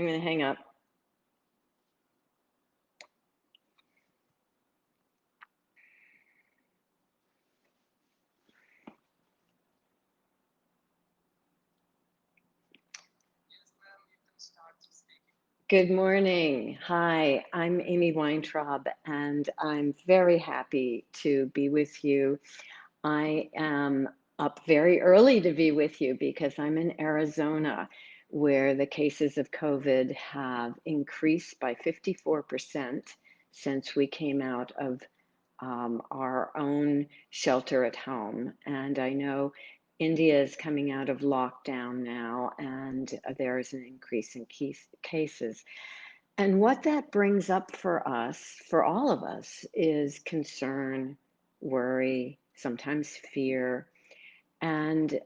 I'm going to hang up. Good morning. Hi, I'm Amy Weintraub, and I'm very happy to be with you. I am up very early to be with you because I'm in Arizona, where the cases of COVID have increased by 54% since we came out of our own shelter at home. And I know India is coming out of lockdown now, and there is an increase in cases. And what that brings up for us, for all of us, is concern, worry, sometimes fear. And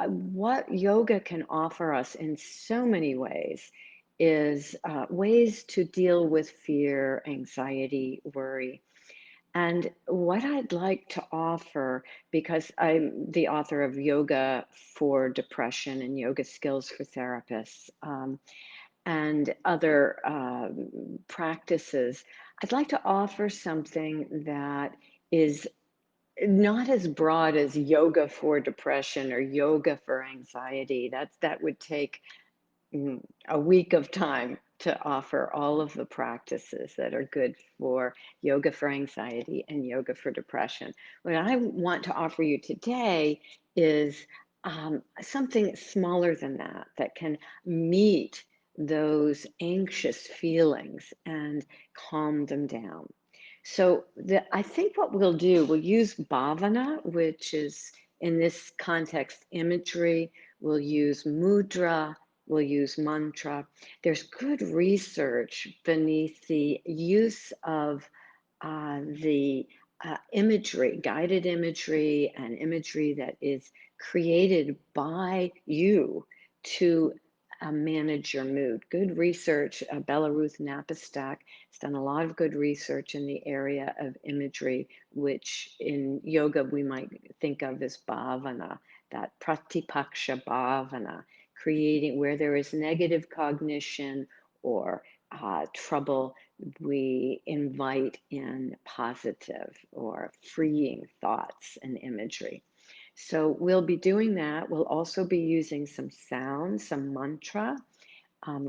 what yoga can offer us in so many ways is ways to deal with fear, anxiety, worry. And what I'd like to offer, because I'm the author of Yoga for Depression and Yoga Skills for Therapists, and other practices, I'd like to offer something that is not as broad as yoga for depression or yoga for anxiety. That would take a week of time to offer all of the practices that are good for yoga for anxiety and yoga for depression. What I want to offer you today is something smaller than that, that can meet those anxious feelings and calm them down. So I think what we'll do, we'll use Bhavana, which is in this context imagery. We'll use Mudra. We'll use mantra. There's good research beneath the use of the imagery, guided imagery, and imagery that is created by you to manage your mood. Good research. Bella Ruth Napastack has done a lot of good research in the area of imagery, which in yoga we might think of as bhavana, that pratipaksha bhavana, creating where there is negative cognition or trouble, we invite in positive or freeing thoughts and imagery. So we'll be doing that. We'll also be using some sound, some mantra,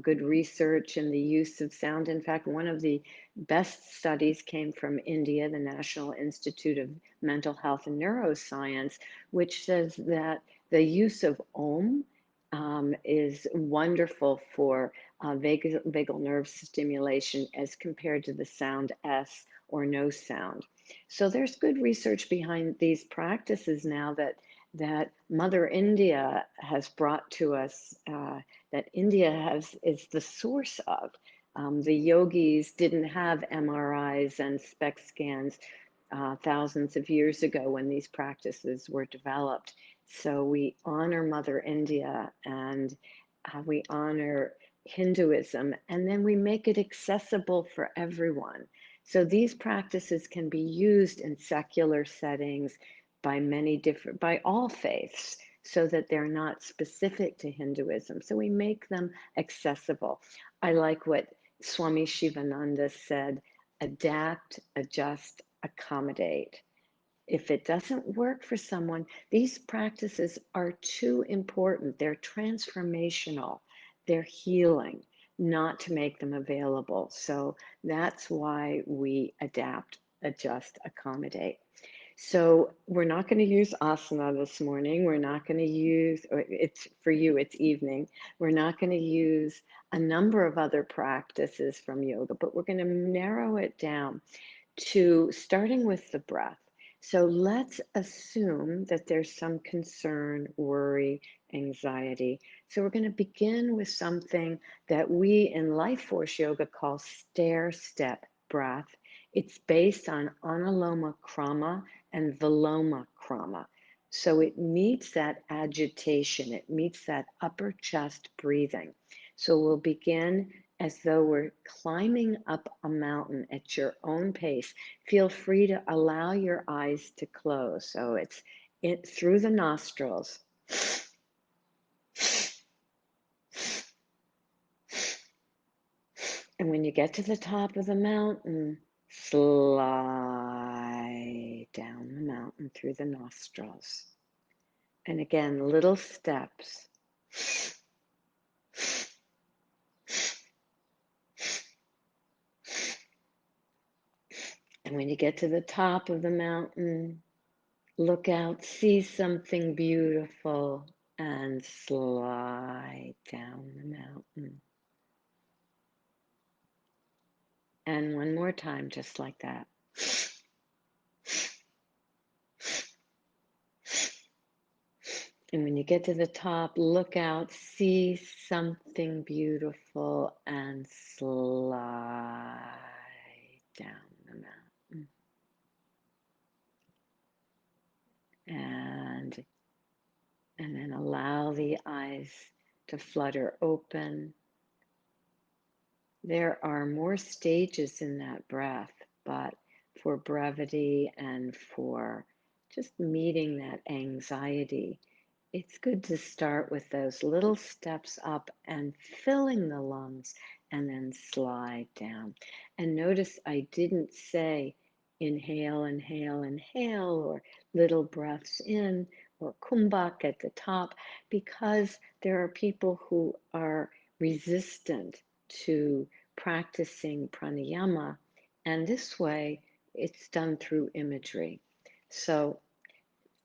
good research in the use of sound. In fact, one of the best studies came from India, the National Institute of Mental Health and Neuroscience, which says that the use of Om is wonderful for vagal nerve stimulation as compared to the sound S or no sound. So there's good research behind these practices now that Mother India has brought to us, that India is the source of. The yogis didn't have MRIs and SPECT scans thousands of years ago when these practices were developed. So we honor Mother India, and we honor Hinduism, and then we make it accessible for everyone. So these practices can be used in secular settings by all faiths, so that they're not specific to Hinduism. So we make them accessible. I like what Swami Shivananda said: adapt, adjust, accommodate. If it doesn't work for someone, these practices are too important. They're transformational, they're healing, not to make them available. So that's why we adapt, adjust, accommodate. So we're not going to use asana this morning. We're not going to use, or it's for you, it's evening. We're not going to use a number of other practices from yoga, but we're going to narrow it down to starting with the breath. So let's assume that there's some concern, worry, anxiety. So we're going to begin with something that we in LifeForce Yoga call stair step breath. It's based on Anuloma Krama and Viloma Krama. So it meets that agitation, it meets that upper chest breathing. So we'll begin as though we're climbing up a mountain at your own pace. Feel free to allow your eyes to close. So it's through the nostrils. And when you get to the top of the mountain, slide down the mountain through the nostrils. And again, little steps. And when you get to the top of the mountain, look out, see something beautiful, and slide down the mountain. And one more time, just like that. And when you get to the top, look out, see something beautiful, and slide down the mountain. And then allow the eyes to flutter open. There are more stages in that breath, but for brevity and for just meeting that anxiety, it's good to start with those little steps up and filling the lungs and then slide down. And notice I didn't say inhale, inhale, inhale, or little breaths in, or kumbhak at the top, because there are people who are resistant to practicing pranayama, and this way it's done through imagery. So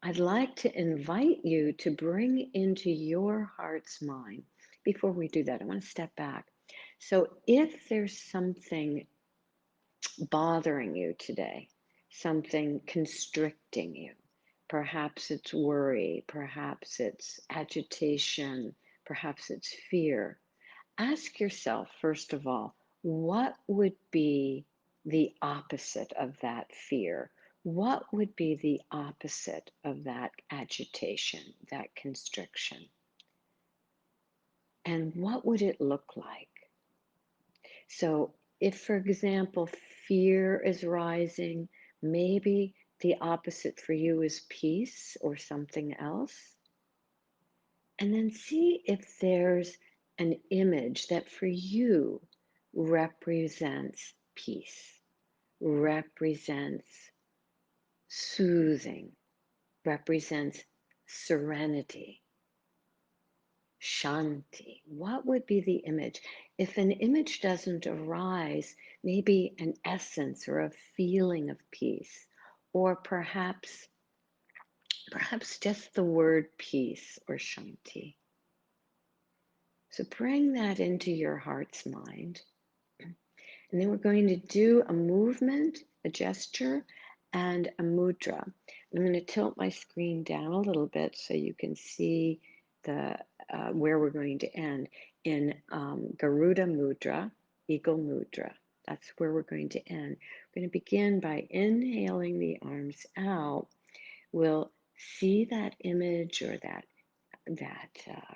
I'd like to invite you to bring into your heart's mind. Before we do that, I want to step back. So if there's something bothering you today, something constricting you, perhaps it's worry, perhaps it's agitation, perhaps it's fear, ask yourself, first of all, what would be the opposite of that fear? What would be the opposite of that agitation, that constriction? And what would it look like? So, if, for example, fear is rising, maybe the opposite for you is peace or something else. And then see if there's an image that for you represents peace, represents soothing, represents serenity, shanti. What would be the image? If an image doesn't arise, maybe an essence or a feeling of peace, or perhaps just the word peace or shanti. So bring that into your heart's mind. And then we're going to do a movement, a gesture, and a mudra. I'm going to tilt my screen down a little bit so you can see the where we're going to end in Garuda Mudra, Eagle Mudra. That's where we're going to end. We're going to begin by inhaling the arms out. We'll see that image or that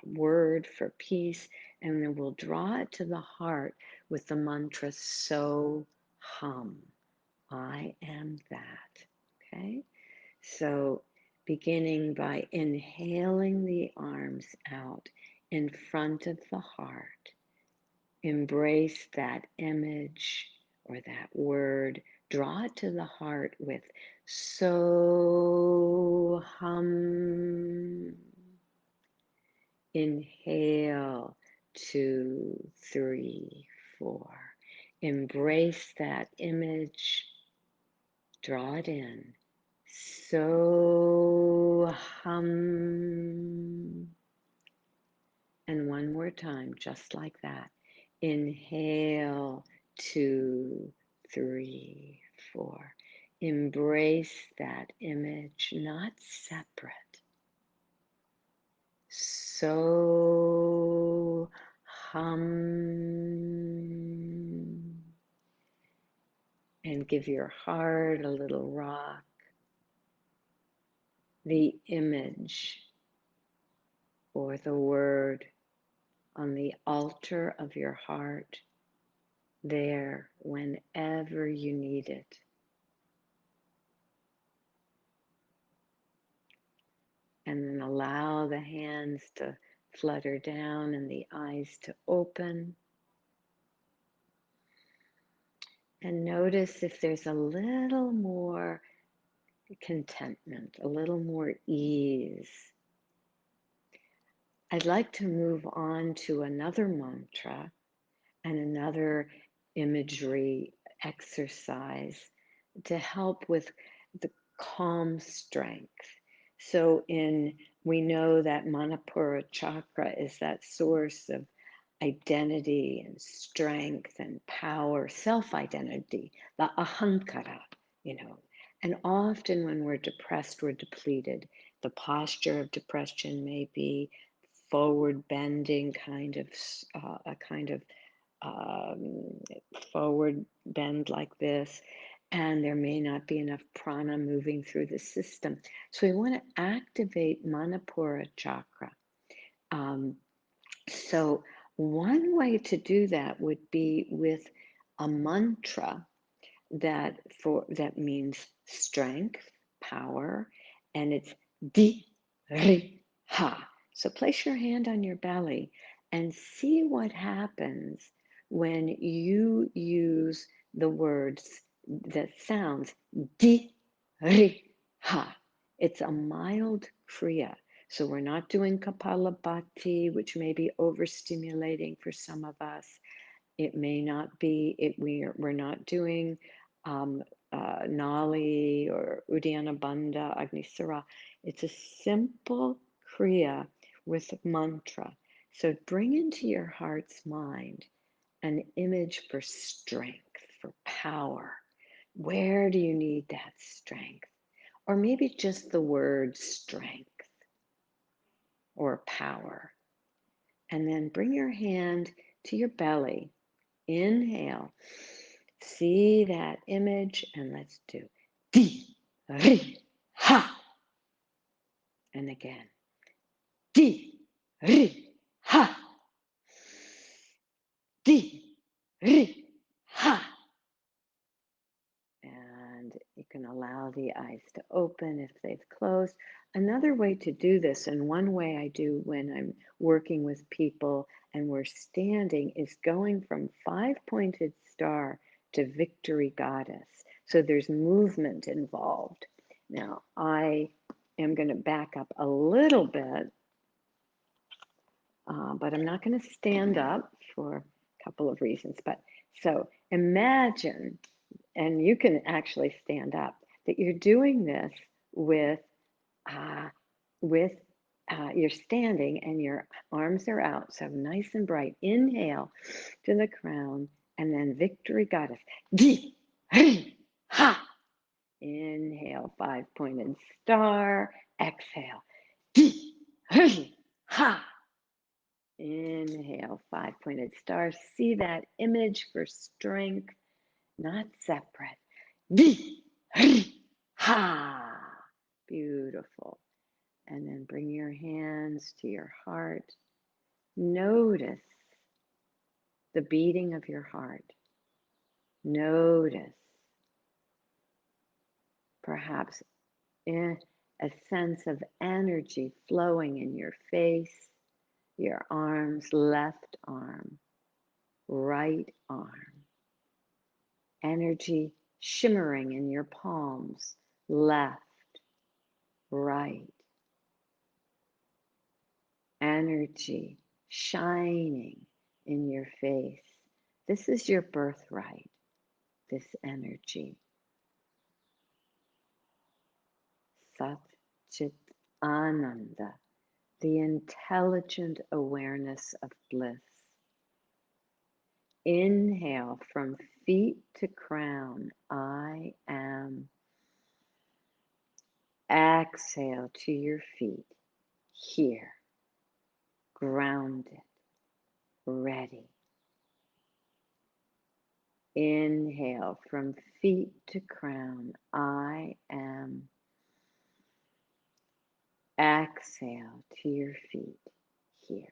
word for peace, and then we'll draw it to the heart with the mantra so hum. I am that. Okay? So beginning by inhaling the arms out in front of the heart, embrace that image or that word, draw it to the heart with so hum. Inhale, 2, 3, 4. Embrace that image. Draw it in. So hum. And one more time, just like that. Inhale, 2, 3, 4. Embrace that image, not separate. So hum. And give your heart a little rock. The image or the word on the altar of your heart, there whenever you need it. And then allow the hands to flutter down and the eyes to open. And notice if there's a little more contentment, a little more ease. I'd like to move on to another mantra and another imagery exercise to help with the calm strength. So we know that Manipura chakra is that source of identity and strength and power, self-identity, the ahankara, you know. And often when we're depressed, we're depleted. The posture of depression may be forward bending, a kind of um, forward bend like this, and there may not be enough prana moving through the system. So we want to activate Manipura chakra. Um, so one way to do that would be with a mantra that means strength, power, and it's di ri ha. So place your hand on your belly and see what happens when you use the words that sounds di ri ha. It's a mild kriya. So we're not doing Kapalabhati, which may be overstimulating for some of us. It may not be, we're not doing um, Nali or Uddiyana Bandha, Agnisara. It's a simple Kriya with mantra. So bring into your heart's mind an image for strength, for power. Where do you need that strength? Or maybe just the word strength or power. And then bring your hand to your belly. Inhale. See that image, and let's do di, ri, ha. And again, di, ri, ha, di, ri, ha. And you can allow the eyes to open if they've closed. Another way to do this, and one way I do when I'm working with people and we're standing, is going from five-pointed star to victory goddess. So there's movement involved. Now, I am going to back up a little bit, but I'm not going to stand up for a couple of reasons. But so imagine, and you can actually stand up, that you're doing this with uh, with you're standing and your arms are out, so nice and bright. Inhale to the crown, and then victory goddess. Di, ri, ha. Inhale, five-pointed star. Exhale. Di, ri, ha. Inhale, five-pointed star. See that image for strength, not separate. Di, ri, ha. Beautiful. And then bring your hands to your heart. Notice the beating of your heart. Notice perhaps a sense of energy flowing in your face, your arms, left arm, right arm. Energy shimmering in your palms, left, right. Energy shining in your face. This is your birthright, this energy. Sat Chit Ananda, the intelligent awareness of bliss. Inhale from feet to crown, I am. Exhale to your feet, here, grounded, ready. Inhale from feet to crown, I am. Exhale to your feet, here,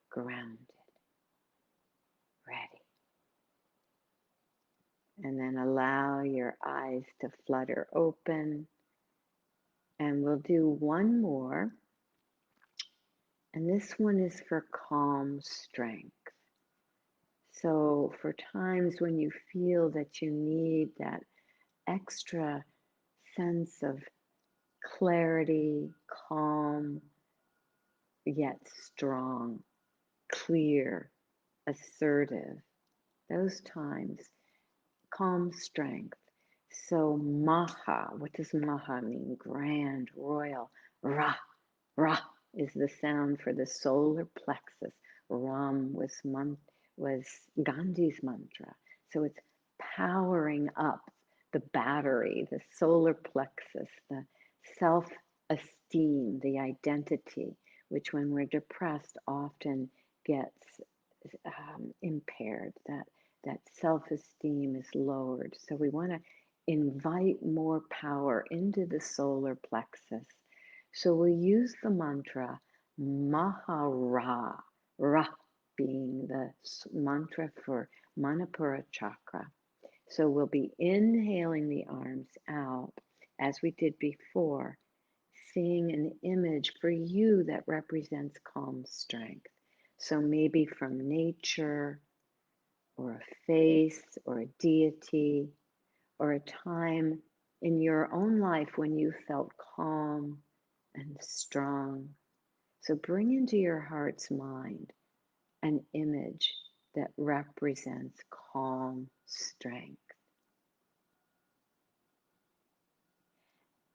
grounded, ready. And then allow your eyes to flutter open. And we'll do one more. And this one is for calm strength. So for times when you feel that you need that extra sense of clarity, calm, yet strong, clear, assertive, those times, calm strength. So Maha, what does Maha mean? Grand, royal. Ra, Ra is the sound for the solar plexus. Ram was Gandhi's mantra. So it's powering up the battery, the solar plexus, the self-esteem, the identity, which when we're depressed often gets impaired. That self-esteem is lowered. So we want to invite more power into the solar plexus. So we'll use the mantra Mahara, Ra being the mantra for Manipura chakra. So we'll be inhaling the arms out as we did before, seeing an image for you that represents calm strength. So maybe from nature, or a face, or a deity, or a time in your own life when you felt calm and strong. So bring into your heart's mind an image that represents calm strength.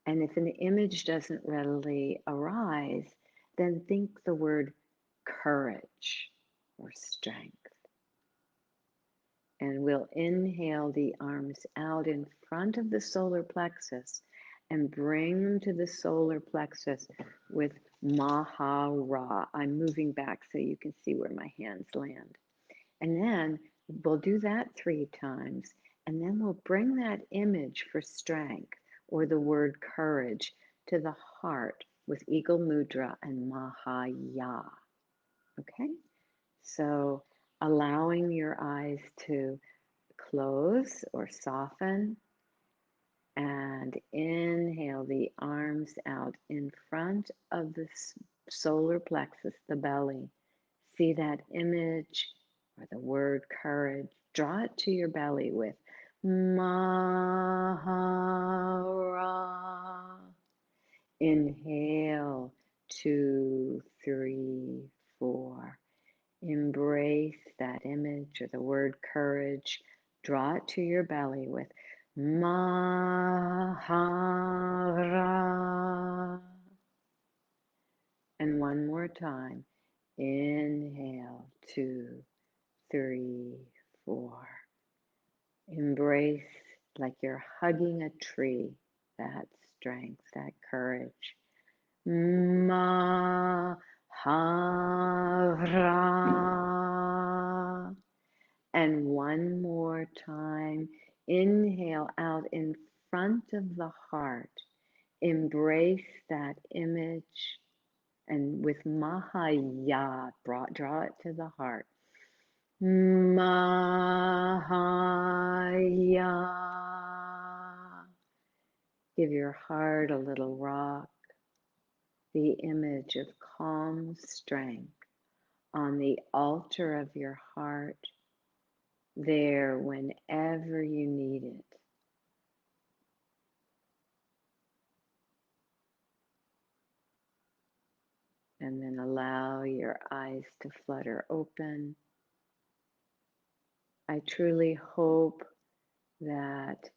And if an image doesn't readily arise, then think the word courage or strength. And we'll inhale the arms out in front of the solar plexus and bring them to the solar plexus with Mahara. I'm moving back so you can see where my hands land. And then we'll do that 3 times. And then we'll bring that image for strength or the word courage to the heart with Eagle Mudra and Mahaya. Okay? So allowing your eyes to close or soften, and inhale the arms out in front of the solar plexus, the belly. See that image or the word courage. Draw it to your belly with Mahara. Inhale, 2, 3, 4. Embrace that image or the word courage. Draw it to your belly with Mahara. And one more time. Inhale, 2, 3, 4. Embrace like you're hugging a tree, that strength, that courage. Mahara. And one more time. Inhale out in front of the heart. Embrace that image. And with Mahaya, draw it to the heart. Mahaya. Give your heart a little rock. The image of calm strength on the altar of your heart, there whenever you need it. And then allow your eyes to flutter open. I truly hope that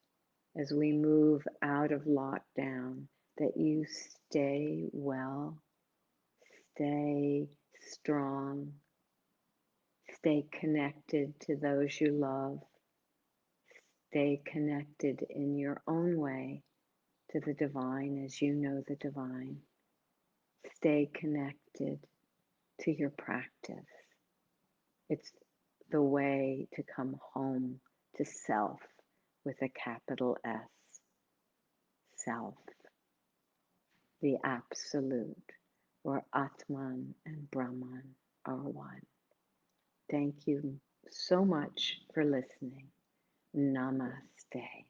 as we move out of lockdown, that you stay well, stay strong, stay connected to those you love, stay connected in your own way to the divine as you know the divine. Stay connected to your practice. It's the way to come home to self with a capital S. Self, the absolute, where Atman and Brahman are one. Thank you so much for listening. Namaste.